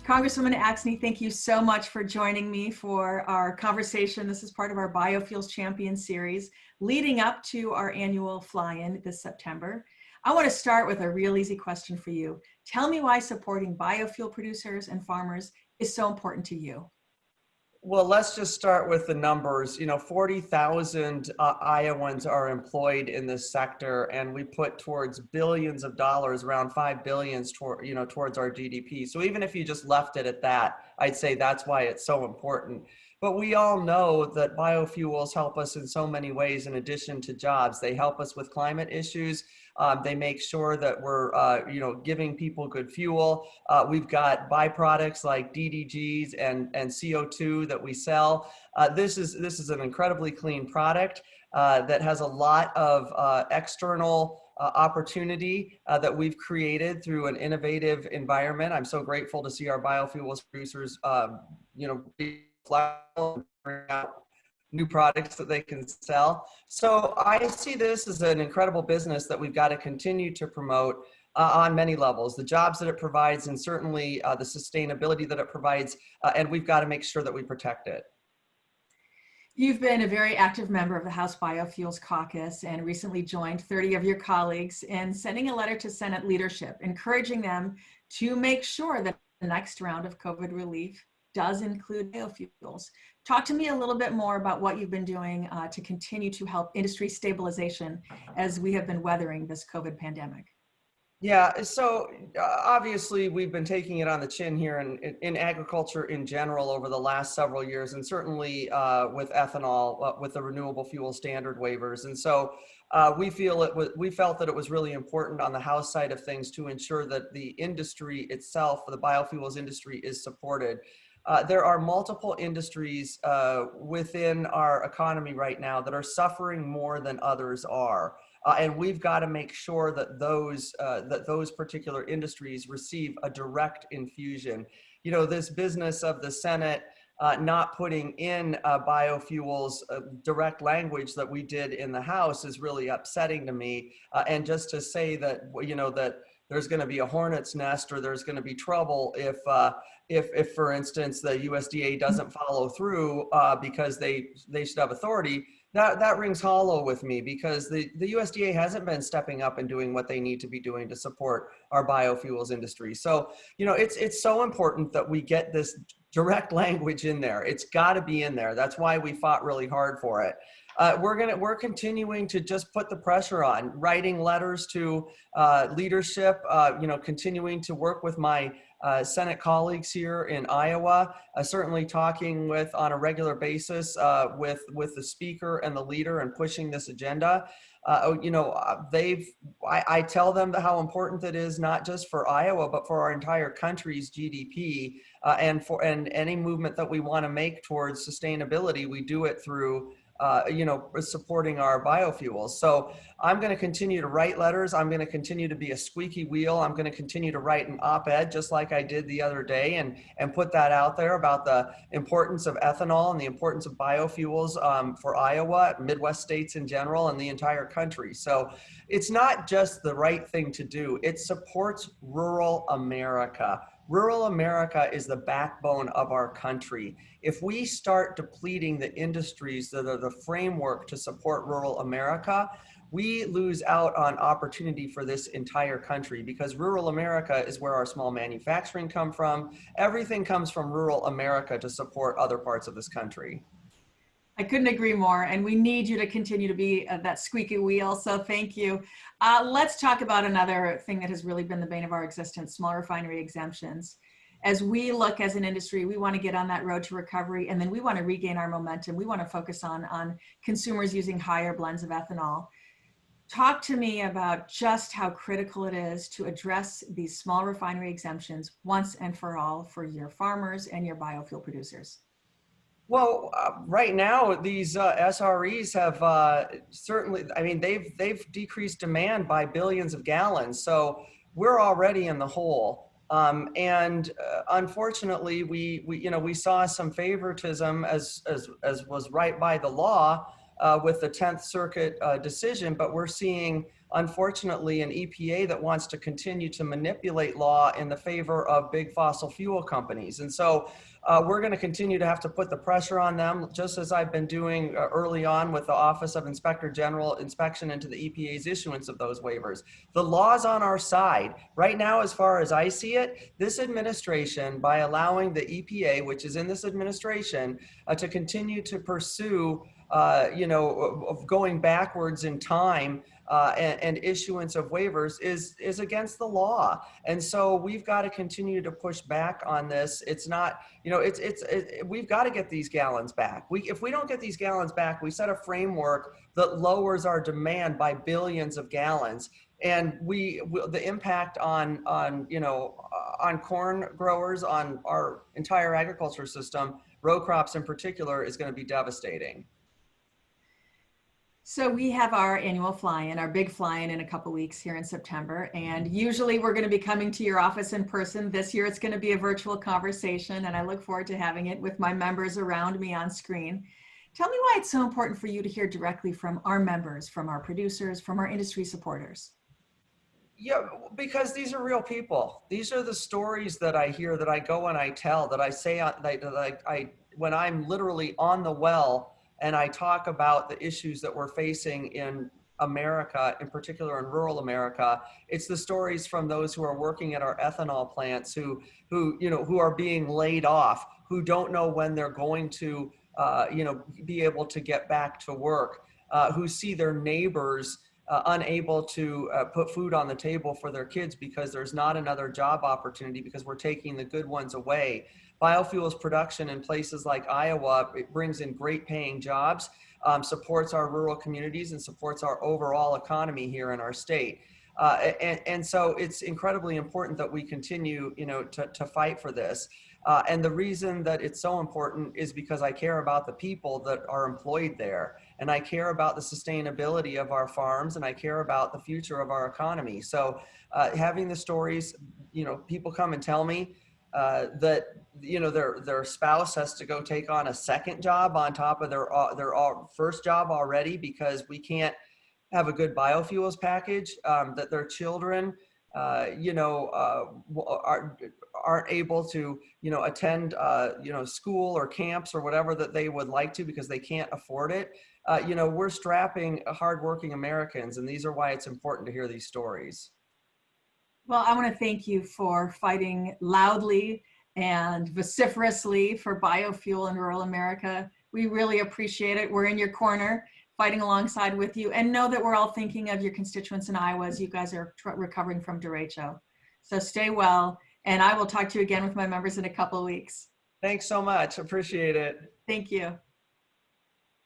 Congresswoman Axne, thank you so much for joining me for our conversation. This is part of our Biofuels Champion series leading up to our annual fly-in this September. I want to start with a real easy question for you. Tell me why supporting biofuel producers and farmers is so important to you. Well, let's just start with the numbers. 40,000 Iowans are employed in this sector, and we put towards billions of dollars, around 5 billion, towards our GDP. So even if you just left it at that, I'd say that's why it's so important. But we all know that biofuels help us in so many ways in addition to jobs. They help us with climate issues. They make sure that we're, giving people good fuel. We've got byproducts like DDGs and CO2 that we sell. This is an incredibly clean product that has a lot of external opportunity that we've created through an innovative environment. I'm so grateful to see our biofuels producers, be flexible and bring out new products that they can sell. So I see this as an incredible business that we've got to continue to promote on many levels, the jobs that it provides and certainly the sustainability that it provides, and we've got to make sure that we protect it. You've been a very active member of the House Biofuels Caucus and recently joined 30 of your colleagues in sending a letter to Senate leadership, encouraging them to make sure that the next round of COVID relief does include biofuels. Talk to me a little bit more about what you've been doing to continue to help industry stabilization as we have been weathering this COVID pandemic. Yeah, so obviously we've been taking it on the chin here in agriculture in general over the last several years, and certainly with ethanol, with the renewable fuel standard waivers. And so we felt that it was really important on the House side of things to ensure that the industry itself, the biofuels industry, is supported. There are multiple industries within our economy right now that are suffering more than others are. And we've got to make sure that those particular industries receive a direct infusion. This business of the Senate not putting in biofuels direct language that we did in the House is really upsetting to me. And just to say that, that there's going to be a hornet's nest or there's going to be trouble if, for instance, the USDA doesn't follow through because they should have authority. That rings hollow with me because the USDA hasn't been stepping up and doing what they need to be doing to support our biofuels industry. So, it's so important that we get this direct language in there. It's got to be in there. That's why we fought really hard for it. We're continuing to just put the pressure on, writing letters to leadership, continuing to work with my Senate colleagues here in Iowa, certainly talking on a regular basis with the speaker and the leader and pushing this agenda. I tell them how important it is, not just for Iowa, but for our entire country's GDP and any movement that we want to make towards sustainability. We do it through supporting our biofuels. So I'm going to continue to write letters. I'm going to continue to be a squeaky wheel. I'm going to continue to write an op-ed just like I did the other day and put that out there about the importance of ethanol and the importance of biofuels for Iowa, Midwest states in general, and the entire country. So it's not just the right thing to do. It supports rural America. Rural America is the backbone of our country. If we start depleting the industries that are the framework to support rural America, we lose out on opportunity for this entire country because rural America is where our small manufacturing come from. Everything comes from rural America to support other parts of this country. I couldn't agree more, and we need you to continue to be that squeaky wheel, so thank you. Let's talk about another thing that has really been the bane of our existence, small refinery exemptions. As we look as an industry, we want to get on that road to recovery, and then we want to regain our momentum. We want to focus on consumers using higher blends of ethanol. Talk to me about just how critical it is to address these small refinery exemptions once and for all for your farmers and your biofuel producers. Well, right now, these SREs have certainly, they've decreased demand by billions of gallons. So we're already in the hole. Unfortunately, we saw some favoritism as was right by the law with the 10th Circuit decision, but we're seeing, unfortunately, an EPA that wants to continue to manipulate law in the favor of big fossil fuel companies. And so we're going to continue to have to put the pressure on them, just as I've been doing early on with the Office of Inspector General inspection into the EPA's issuance of those waivers. The law's on our side. Right now, as far as I see it, this administration, by allowing the EPA, which is in this administration, to continue to pursue of going backwards in time and issuance of waivers is against the law. And so we've got to continue to push back on this. It's not, we've got to get these gallons back. If we don't get these gallons back, we set a framework that lowers our demand by billions of gallons. And the impact on corn growers, on our entire agriculture system, row crops in particular, is going to be devastating. So we have our annual fly-in, our big fly-in in a couple weeks here in September. And usually we're going to be coming to your office in person. This year it's going to be a virtual conversation, and I look forward to having it with my members around me on screen. Tell me why it's so important for you to hear directly from our members, from our producers, from our industry supporters. Yeah, because these are real people. These are the stories that I hear, that I go and I tell, that I say, when I'm literally on the well and I talk about the issues that we're facing in America, in particular in rural America. It's the stories from those who are working at our ethanol plants, who are being laid off, who don't know when they're going to, be able to get back to work, who see their neighbors unable to put food on the table for their kids because there's not another job opportunity, because we're taking the good ones away. Biofuels production in places like Iowa, it brings in great paying jobs, supports our rural communities, and supports our overall economy here in our state. And so it's incredibly important that we continue, to fight for this. And the reason that it's so important is because I care about the people that are employed there, and I care about the sustainability of our farms, and I care about the future of our economy. So having the stories, people come and tell me that their spouse has to go take on a second job on top of their first job already because we can't have a good biofuels package, that their children aren't able to attend school or camps or whatever that they would like to because they can't afford it. We're strapping hardworking Americans, and these are why it's important to hear these stories. Well, I want to thank you for fighting loudly and vociferously for biofuel in rural America. We really appreciate it. We're in your corner, fighting alongside with you, and know that we're all thinking of your constituents in Iowa as you guys are recovering from derecho. So stay well, and I will talk to you again with my members in a couple of weeks. Thanks so much. Appreciate it. Thank you.